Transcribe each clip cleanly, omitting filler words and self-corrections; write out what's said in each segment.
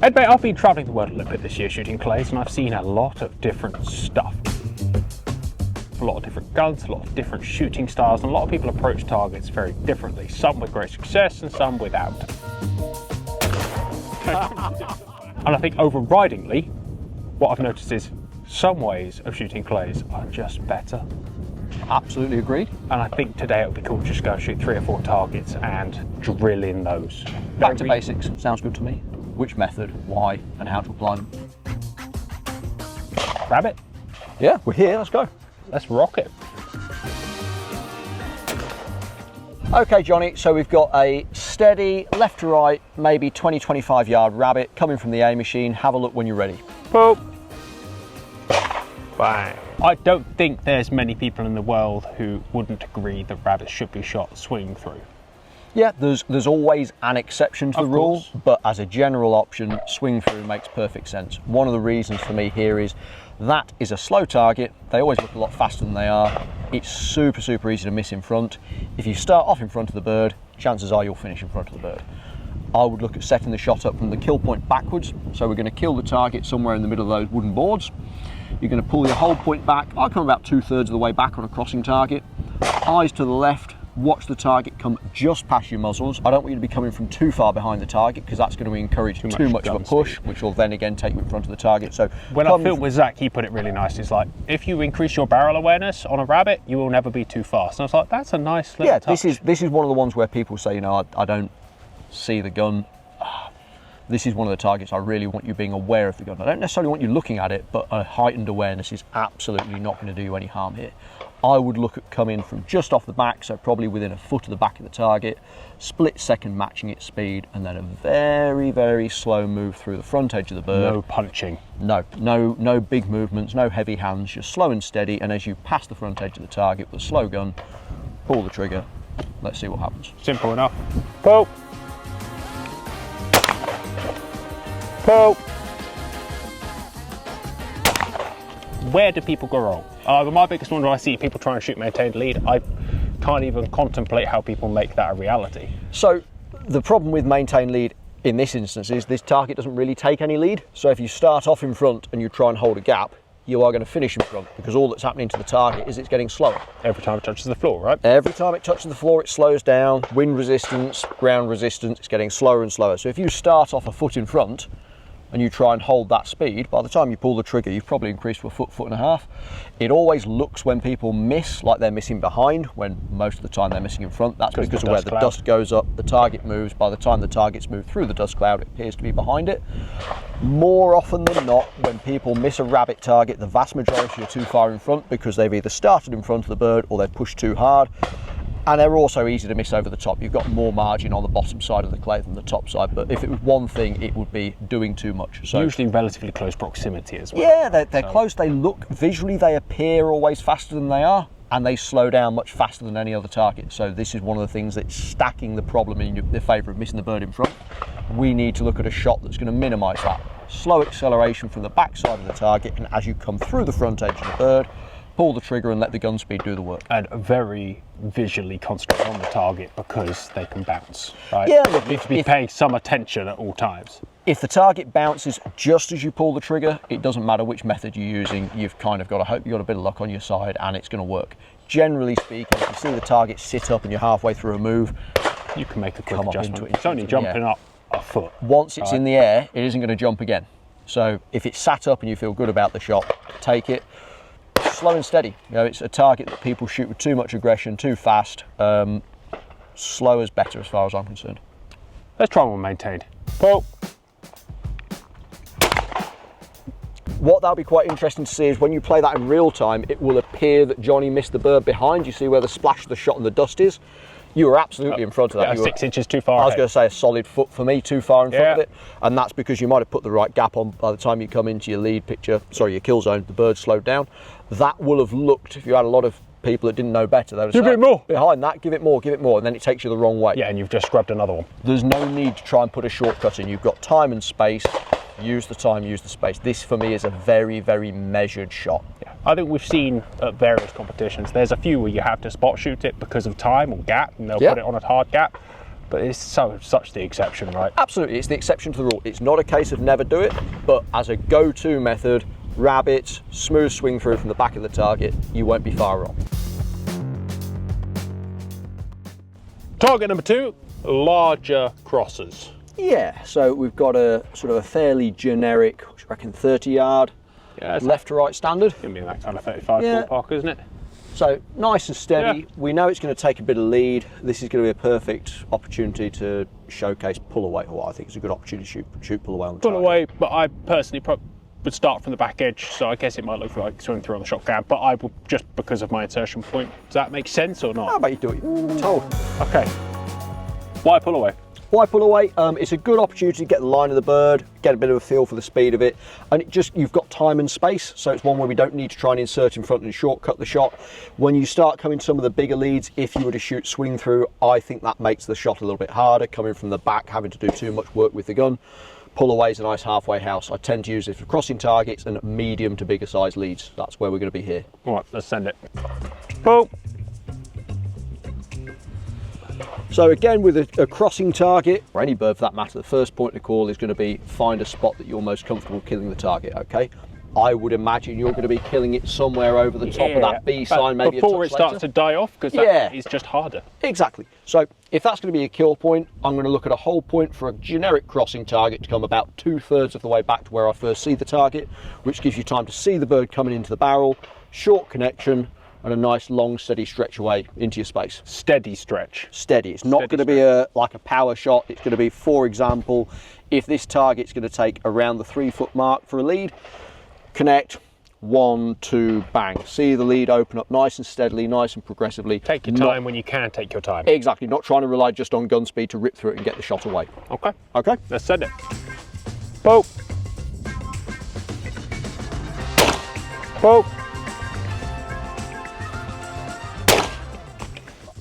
Ed, mate, I've been travelling the world a little bit this year shooting clays, and I've seen a lot of different stuff. A lot of different guns, a lot of different shooting styles, and a lot of people approach targets very differently, some with great success and some without. And I think overridingly, what I've noticed is some ways of shooting clays are just better. Absolutely agreed. And I think today it would be cool to just go and shoot 3 or 4 targets and drill in those. Back to basics, sounds good to me. Which method, why, and how to apply them. Rabbit? Yeah, we're here, let's go. Let's rock it. Okay, Johnny, so we've got a steady left to right, maybe 20-25 yard rabbit coming from the A machine. Have a look when you're ready. Boop. Bang. I don't think there's many people in the world who wouldn't agree that rabbits should be shot swinging through. Yeah, there's always an exception to the rule, course. but as a general option, swing through makes perfect sense. One of the reasons for me here is that is a slow target. They always look a lot faster than they are. It's super, super easy to miss in front. If you start off in front of the bird, chances are you'll finish in front of the bird. I would look at setting the shot up from the kill point backwards. So we're going to kill the target somewhere in the middle of those wooden boards. You're going to pull your hold point back. I'll come about 2/3 of the way back on a crossing target. Eyes to the left. Watch the target come just past your muzzles. I don't want you to be coming from too far behind the target because that's going to encourage too much of a push, which will then again take you in front of the target. So when I filmed with Zach, he put it really nice. He's like, if you increase your barrel awareness on a rabbit, you will never be too fast. And I was like, that's a nice little touch. This is one of the ones where people say, you know, I don't see the gun. This is one of the targets I really want you being aware of the gun. I don't necessarily want you looking at it, but a heightened awareness is absolutely not going to do you any harm here. I would look at coming from just off the back, so probably within a foot of the back of the target, split second matching its speed, and then a very, very slow move through the front edge of the bird. No punching. No big movements, no heavy hands, just slow and steady, and as you pass the front edge of the target with a slow gun, pull the trigger, let's see what happens. Simple enough. Pull. Pull. Where do people go wrong? My biggest one when I see people trying to shoot maintained lead, I can't even contemplate how people make that a reality. So the problem with maintained lead in this instance is this target doesn't really take any lead. So if you start off in front and you try and hold a gap, you are going to finish in front because all that's happening to the target is it's getting slower. Every time it touches the floor, right? Every time it touches the floor, it slows down. Wind resistance, ground resistance, it's getting slower and slower. So if you start off a foot in front and you try and hold that speed, by the time you pull the trigger, you've probably increased to a foot, foot and a half. It always looks when people miss like they're missing behind, when most of the time they're missing in front. That's because of where the dust goes up, the target moves. By the time the target's moved through the dust cloud, it appears to be behind it. More often than not, when people miss a rabbit target, the vast majority are too far in front because they've either started in front of the bird or they've pushed too hard. And they're also easy to miss over the top. You've got more margin on the bottom side of the clay than the top side, but if it was one thing, it would be doing too much. So usually relatively close proximity as well. Yeah, they're close. They look, visually they appear always faster than they are, and they slow down much faster than any other target. So this is one of the things that's stacking the problem in the favour of missing the bird in front. We need to look at a shot that's going to minimise that. Slow acceleration from the back side of the target, and as you come through the front edge of the bird, pull the trigger and let the gun speed do the work. And very visually concentrate on the target because they can bounce, right? Yeah, look, you need to be paying some attention at all times. If the target bounces just as you pull the trigger, it doesn't matter which method you're using, you've kind of got to hope you've got a bit of luck on your side and it's going to work. Generally speaking, if you see the target sit up and you're halfway through a move, you can make a quick adjustment. It's only jumping up a foot. Once it's in the air, it isn't going to jump again. So if it's sat up and you feel good about the shot, take it. Slow and steady. You know, it's a target that people shoot with too much aggression, too fast. Slow is better as far as I'm concerned. Let's try one maintained. Pull. What that'll be quite interesting to see is when you play that in real time, it will appear that Johnny missed the bird behind. You see where the splash of the shot and the dust is? You were absolutely in front of that. Yeah, 6 inches too far. I was going to say a solid foot for me, too far in front of it. And that's because you might have put the right gap on by the time you come into your lead picture, sorry, your kill zone, the bird slowed down. That will have looked, if you had a lot of people that didn't know better, they would give say, it more. Behind that, give it more, and then it takes you the wrong way. Yeah, and you've just scrubbed another one. There's no need to try and put a shortcut in. You've got time and space. Use the time, use the space. This for me is a very, very measured shot. Yeah. I think we've seen at various competitions, there's a few where you have to spot shoot it because of time or gap, and they'll put it on a hard gap. But it's such the exception, right? Absolutely, it's the exception to the rule. It's not a case of never do it, but as a go-to method, rabbit, smooth swing through from the back of the target, you won't be far wrong. Target number 2, larger crosses. Yeah, so we've got a sort of a fairly generic, what do you reckon, 30 yard, left to right standard. Give me that kind of 35 ballpark, isn't it? So nice and steady. Yeah. We know it's going to take a bit of lead. This is going to be a perfect opportunity to showcase pull away. Well, I think it's a good opportunity to shoot pull away on the Pull target. away, but I personally would start from the back edge, so I guess it might look like swimming through on the shotgun, but I will, just because of my insertion point. Does that make sense or not? How about you do it? You're told. Okay. Why pull away? Why pull away? It's a good opportunity to get the line of the bird, get a bit of a feel for the speed of it, and you've got time and space, so it's one where we don't need to try and insert in front and shortcut the shot. When you start coming to some of the bigger leads, if you were to shoot swing through, I think that makes the shot a little bit harder, coming from the back, having to do too much work with the gun. Pull away is a nice halfway house. I tend to use it for crossing targets and medium to bigger size leads. That's where we're going to be here. All right, let's send it. Pull. So again, with a crossing target, or any bird for that matter, the first point of call is going to be find a spot that you're most comfortable killing the target, okay? I would imagine you're going to be killing it somewhere over the top of that B sign, maybe before it starts to die off, because that is just harder. Exactly. So if that's going to be a kill point, I'm going to look at a hold point for a generic crossing target to come about 2/3 of the way back to where I first see the target, which gives you time to see the bird coming into the barrel, short connection, and a nice long steady stretch away into your space. Steady stretch. Steady. It's not going to be like a power shot. It's going to be, for example, if this target's going to take around the 3 foot mark for a lead, connect, 1, 2, bang. See the lead open up nice and steadily, nice and progressively. Take your time when you can take your time. Exactly. Not trying to rely just on gun speed to rip through it and get the shot away. Okay. Okay. Let's send it. Pull. Pull.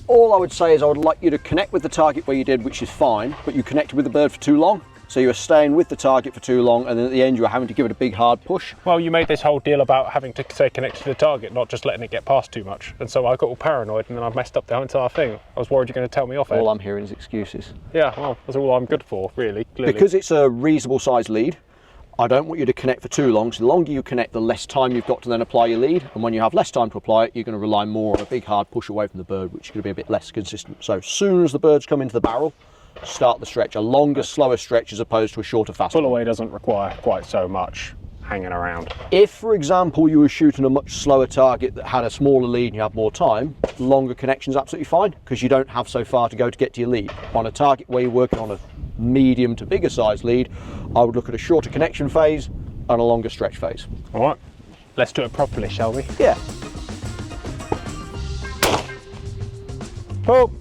All I would say is I would like you to connect with the target where you did, which is fine, but you connected with the bird for too long. So you were staying with the target for too long, and then at the end you were having to give it a big hard push. Well, you made this whole deal about having to stay connected to the target, not just letting it get past too much. And so I got all paranoid, and then I've messed up the entire thing. I was worried you're going to tell me off, Ed. All I'm hearing is excuses. Yeah, well, that's all I'm good for, really, clearly. Because it's a reasonable sized lead, I don't want you to connect for too long. So the longer you connect, the less time you've got to then apply your lead. And when you have less time to apply it, you're going to rely more on a big hard push away from the bird, which is going to be a bit less consistent. So as soon as the birds come into the barrel, start the stretch. A longer, slower stretch as opposed to a shorter, faster. Pull away doesn't require quite so much hanging around. If, for example, you were shooting a much slower target that had a smaller lead and you have more time, longer connection's absolutely fine, because you don't have so far to go to get to your lead. On a target where you're working on a medium to bigger size lead, I would look at a shorter connection phase and a longer stretch phase. All right, let's do it properly, shall we? Yeah. Pull.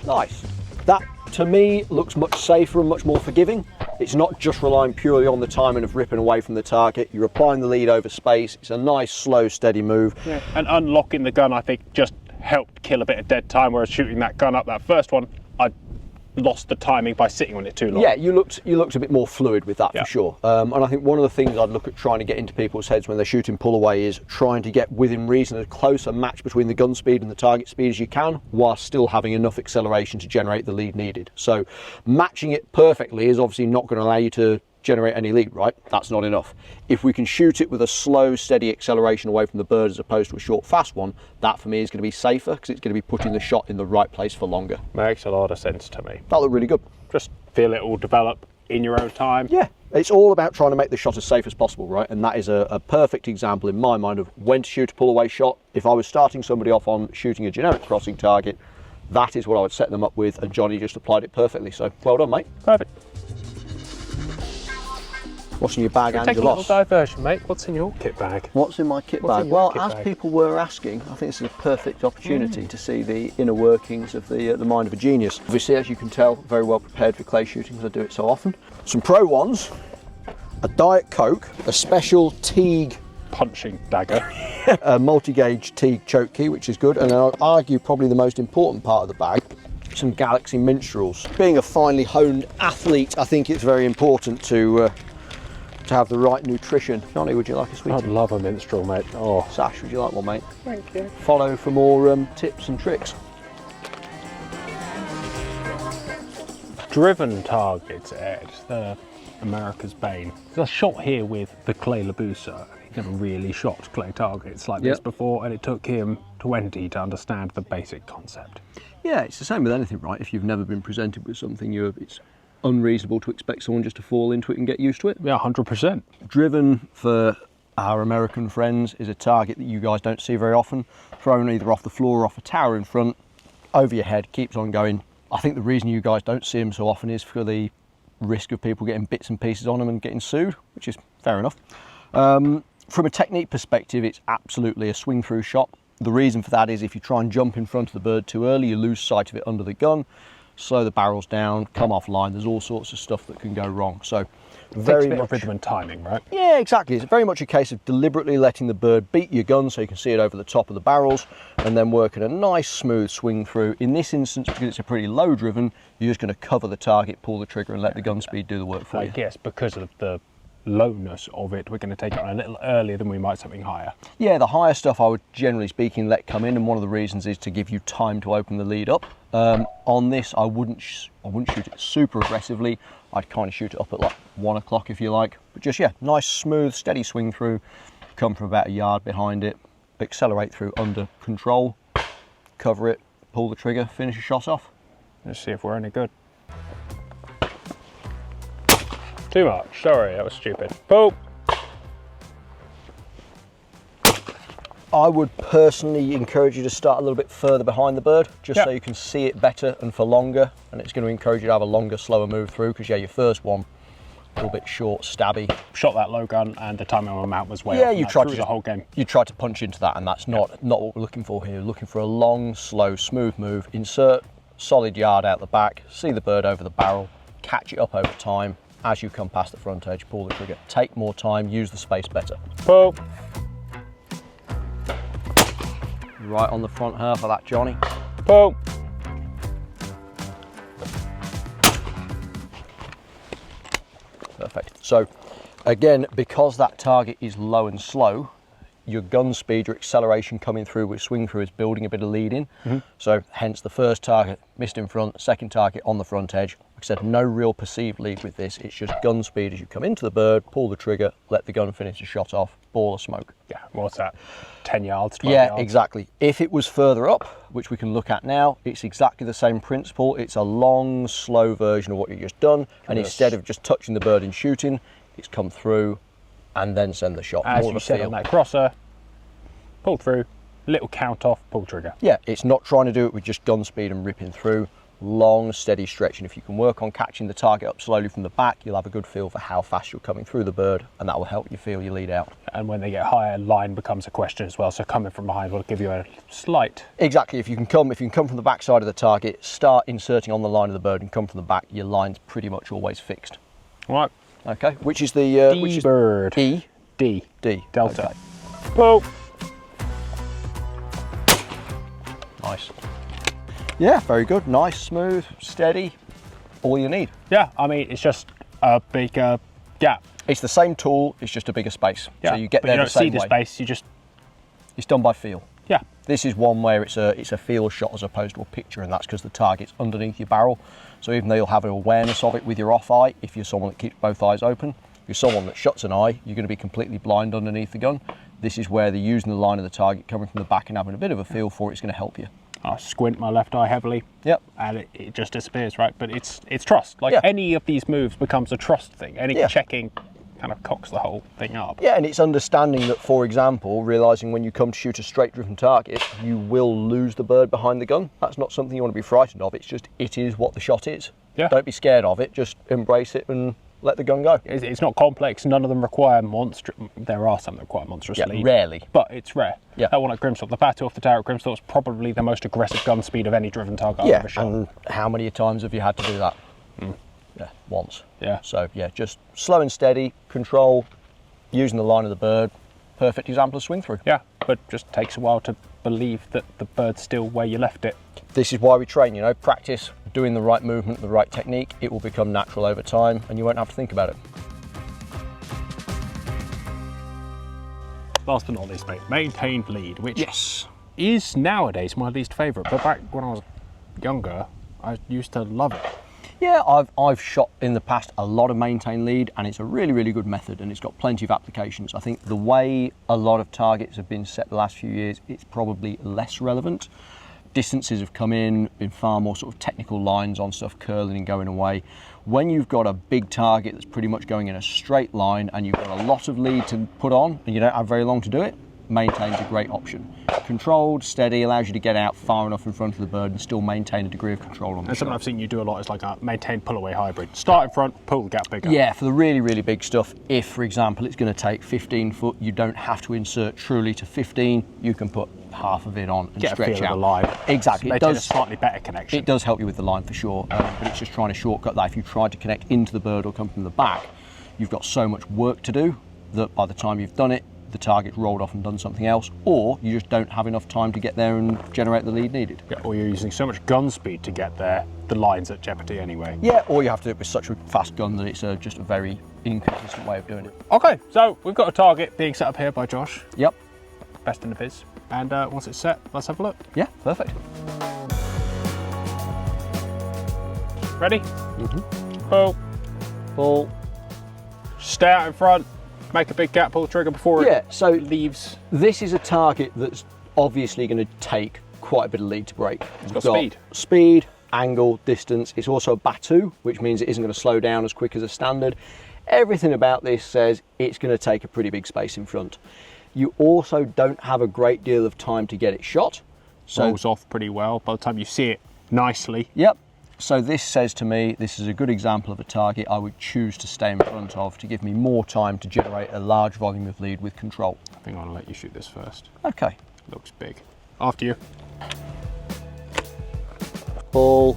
Nice. That, to me, looks much safer and much more forgiving. It's not just relying purely on the timing of ripping away from the target. You're applying the lead over space. It's a nice, slow, steady move. Yeah. And unlocking the gun, I think, just helped kill a bit of dead time, whereas shooting that gun up, that first one, I lost the timing by sitting on it too long. Yeah, you looked a bit more fluid with that, for sure. And I think one of the things I'd look at trying to get into people's heads when they're shooting pull away is trying to get within reason a closer match between the gun speed and the target speed as you can, while still having enough acceleration to generate the lead needed. So matching it perfectly is obviously not going to allow you to generate any lead, right? That's not enough. If we can shoot it with a slow, steady acceleration away from the bird as opposed to a short, fast one, that for me is going to be safer, because it's going to be putting the shot in the right place for longer. Makes a lot of sense to me. That looked really good. Just feel it all develop in your own time. Yeah, it's all about trying to make the shot as safe as possible, right? And that is a perfect example in my mind of when to shoot a pull away shot. If I was starting somebody off on shooting a generic crossing target, that is what I would set them up with, and Johnny just applied it perfectly. So well done, mate. Perfect. What's in your bag, Take a Angela? little diversion, mate. What's in your kit bag? What's in my kit What's bag? in your Well, kit as bag? people were asking, I think this is a perfect opportunity to see the inner workings of the mind of a genius. Obviously, as you can tell, very well prepared for clay shooting, because I do it so often. Some Pro Ones, a Diet Coke, a special Teague Punching dagger. a multi-gauge Teague choke key, which is good, and I'll argue probably the most important part of the bag, some Galaxy minstrels. Being a finely honed athlete, I think it's very important to have the right nutrition. Johnny, would you like a sweetie? I'd love a minstrel, mate. Oh, Sash, would you like one, mate? thank you. Follow for more tips and tricks. driven targets, Ed, the America's Bane. I shot here with the clay Labusa. He'd never really shot clay targets like this before, and it took him 20 to understand the basic concept. Yeah, it's the same with anything, right? If you've never been presented with something, it's unreasonable to expect someone just to fall into it and get used to it. Yeah, 100%. Driven, for our American friends, is a target that you guys don't see very often. Thrown either off the floor or off a tower in front, over your head, keeps on going. I think the reason you guys don't see them so often is for the risk of people getting bits and pieces on them and getting sued, which is fair enough. From a technique perspective, it's absolutely a swing through shot. The reason for that is if you try and jump in front of the bird too early, you lose sight of it under the gun, slow the barrels down, come offline. There's all sorts of stuff that can go wrong. So very much rhythm and timing, right? Yeah, exactly. It's very much a case of deliberately letting the bird beat your gun so you can see it over the top of the barrels, and then working a nice smooth swing through. In this instance, because it's a pretty low driven, you're just going to cover the target, pull the trigger, and let the gun speed do the work for you. I guess because of the lowness of it, we're going to take it on a little earlier than we might something higher. Yeah, the higher stuff I would generally speaking let come in, and one of the reasons is to give you time to open the lead up. On this, I wouldn't shoot it super aggressively. I'd kind of shoot it up at like 1 o'clock if you like, but just, yeah, nice smooth steady swing through, come from about a yard behind it, accelerate through under control, cover it, pull the trigger, finish a shot off. Let's see if we're any good. Too much, sorry, that was stupid. Boom! I would personally encourage you to start a little bit further behind the bird, just so you can see it better and for longer, and it's going to encourage you to have a longer, slower move through, because yeah, your first one, a little bit short, stabby. Shot that low gun and the timing on the mount was way off. You tried to the whole game. You tried to punch into that, and that's not what we're looking for here. We're looking for a long, slow, smooth move. Insert solid yard out the back, see the bird over the barrel, catch it up over time. As you come past the front edge, pull the trigger. Take more time, use the space better. Boom! Right on the front half of that, Johnny. Boom! Perfect. So again, because that target is low and slow, your gun speed, your acceleration coming through with swing through is building a bit of lead in. So hence the first target missed in front, second target on the front edge. Like I said, no real perceived lead with this. It's just gun speed as you come into the bird, pull the trigger, let the gun finish the shot off, ball of smoke. Yeah, what's that? 10 yards, 12 yards? Yeah, exactly. If it was further up, which we can look at now, it's exactly the same principle. It's a long, slow version of what you've just done. And instead of just touching the bird and shooting, it's come through and then send the shot. As you said on that crosser, pull through, little count off, pull trigger. Yeah, it's not trying to do it with just gun speed and ripping through. Long, steady stretch, and if you can work on catching the target up slowly from the back, you'll have a good feel for how fast you're coming through the bird, and that will help you feel your lead out. And when they get higher, line becomes a question as well, so coming from behind will give you a slight... Exactly, if you can come from the back side of the target, start inserting on the line of the bird and come from the back, your line's pretty much always fixed. Right. Okay, which is the... D bird. E? D. D. Delta. Okay. Boom! Nice. Yeah, very good. Nice, smooth, steady. All you need. Yeah, I mean, it's just a bigger gap. It's the same tool, it's just a bigger space. Yeah, so you get there you the same way. you don't see the space, you just... It's done by feel. Yeah. This is one where it's a feel shot as opposed to a picture, and that's because the target's underneath your barrel. So even though you'll have an awareness of it with your off eye, if you're someone that keeps both eyes open, if you're someone that shuts an eye, you're going to be completely blind underneath the gun. This is where they're using the line of the target, coming from the back and having a bit of a feel for it's going to help you. I squint my left eye heavily. Yep. And it just disappears, right? But it's trust. Like any of these moves becomes a trust thing. Any checking kind of cocks the whole thing up. Yeah, and it's understanding that, for example, realising when you come to shoot a straight driven target, you will lose the bird behind the gun. That's not something you want to be frightened of. It's just, it is what the shot is. Yeah. Don't be scared of it. Just embrace it and let the gun go. It's not complex. None of them require there are some that require monstrous lead. Rarely. But it's rare. Yeah. That one at Grimsthorpe, the battle off the tower at Grimsthorpe was probably the most aggressive gun speed of any driven target I've ever shot. And how many times have you had to do that? Yeah, once. Yeah. So yeah, just slow and steady, control, using the line of the bird. Perfect example of swing through. Yeah, but just takes a while to believe that the bird's still where you left it. This is why we train, practice doing the right movement, the right technique. It will become natural over time and you won't have to think about it. Last but not least, mate, maintained lead, which is nowadays my least favourite, but back when I was younger, I used to love it. Yeah, I've shot in the past a lot of maintain lead, and it's a really, really good method, and it's got plenty of applications. I think the way a lot of targets have been set the last few years, it's probably less relevant. Distances have come in, been far more sort of technical lines on stuff curling and going away. When you've got a big target that's pretty much going in a straight line and you've got a lot of lead to put on and you don't have very long to do it, maintain's a great option. Controlled, steady, allows you to get out far enough in front of the bird and still maintain a degree of control on the And something shot. I've seen you do a lot is like a maintain pull-away hybrid. Start in front, pull the gap bigger. Yeah, for the really, really big stuff, if, for example, it's going to take 15 foot, you don't have to insert truly to 15, you can put half of it on and Get a stretch feel out. of the line. Exactly. Maintain a slightly better connection. It does help you with the line for sure, but it's just trying to shortcut that. If you try to connect into the bird or come from the back, you've got so much work to do that by the time you've done it, the target's rolled off and done something else, or you just don't have enough time to get there and generate the lead needed. Yeah, or you're using so much gun speed to get there, the line's at jeopardy anyway. Yeah, or you have to do it with such a fast gun that it's just a very inconsistent way of doing it. Okay, so we've got a target being set up here by Josh, Yep. best in the biz. And once it's set, let's have a look. Yeah, perfect. Ready? Mm-hmm. Pull. Pull. Stay out in front. Make a big gap, pull the trigger before Yeah, it so leaves. this is a target that's obviously going to take quite a bit of lead to break. It's got speed. Speed, angle, distance. It's also a Batu, which means it isn't going to slow down as quick as a standard. Everything about this says it's going to take a pretty big space in front. You also don't have a great deal of time to get it shot. So, Rolls off pretty well by the time you see it nicely. yep. So this says to me, this is a good example of a target I would choose to stay in front of to give me more time to generate a large volume of lead with control. I think I'm gonna let you shoot this first. Okay. Looks big. After you. Pull.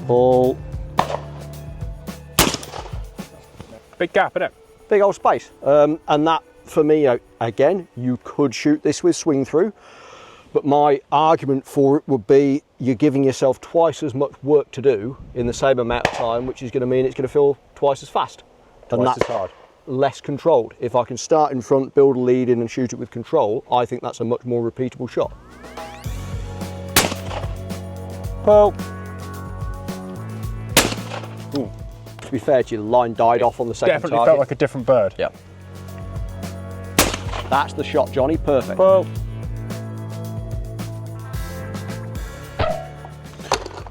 Pull. Big gap, innit? Big old space. And that, for me, again, you could shoot this with swing through, but my argument for it would be you're giving yourself twice as much work to do in the same amount of time, which is going to mean it's going to feel twice as fast. And Twice that's as hard. less controlled. If I can start in front, build a lead in and shoot it with control, I think that's a much more repeatable shot. Pull. Ooh. To be fair to you, the line died off on the second Definitely target. felt like a different bird. Yeah. That's the shot, Johnny. Perfect. Pull.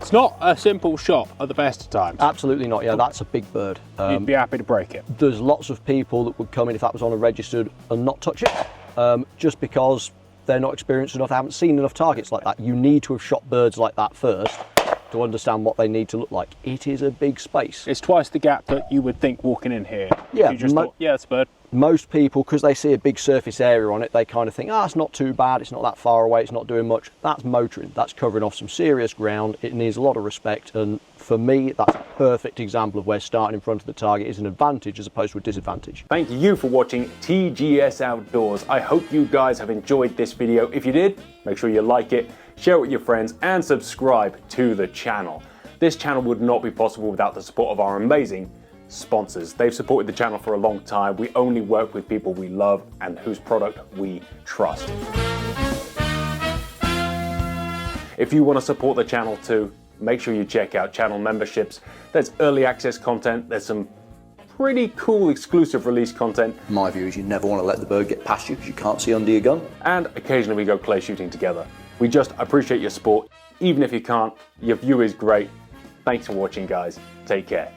It's not a simple shot at the best of times. Absolutely not. Yeah, that's a big bird. You'd be happy to break it. There's lots of people that would come in if that was on a registered and not touch it, just because they're not experienced enough, they haven't seen enough targets like that. You need to have shot birds like that first to understand what they need to look like. It is a big space. It's twice the gap that you would think walking in here. Yeah, You just thought, yeah, it's a bird. Most people, because they see a big surface area on it, they kind of think, it's not too bad, it's not that far away, it's not doing much. That's motoring, that's covering off some serious ground. It needs a lot of respect, and for me, that's a perfect example of where starting in front of the target is an advantage as opposed to a disadvantage. Thank you for watching TGS Outdoors. I hope you guys have enjoyed this video. If you did, make sure you like it, share it with your friends, and subscribe to the channel. This channel would not be possible without the support of our amazing sponsors. They've supported the channel for a long time. We only work with people we love and whose product we trust. If you want to support the channel too, make sure you check out channel memberships. There's early access content, there's some pretty cool exclusive release content, My view is you never want to let the bird get past you because you can't see under your gun. and occasionally we go clay shooting together. We just appreciate your support. Even if you can't, your view is great. Thanks for watching, guys. Take care.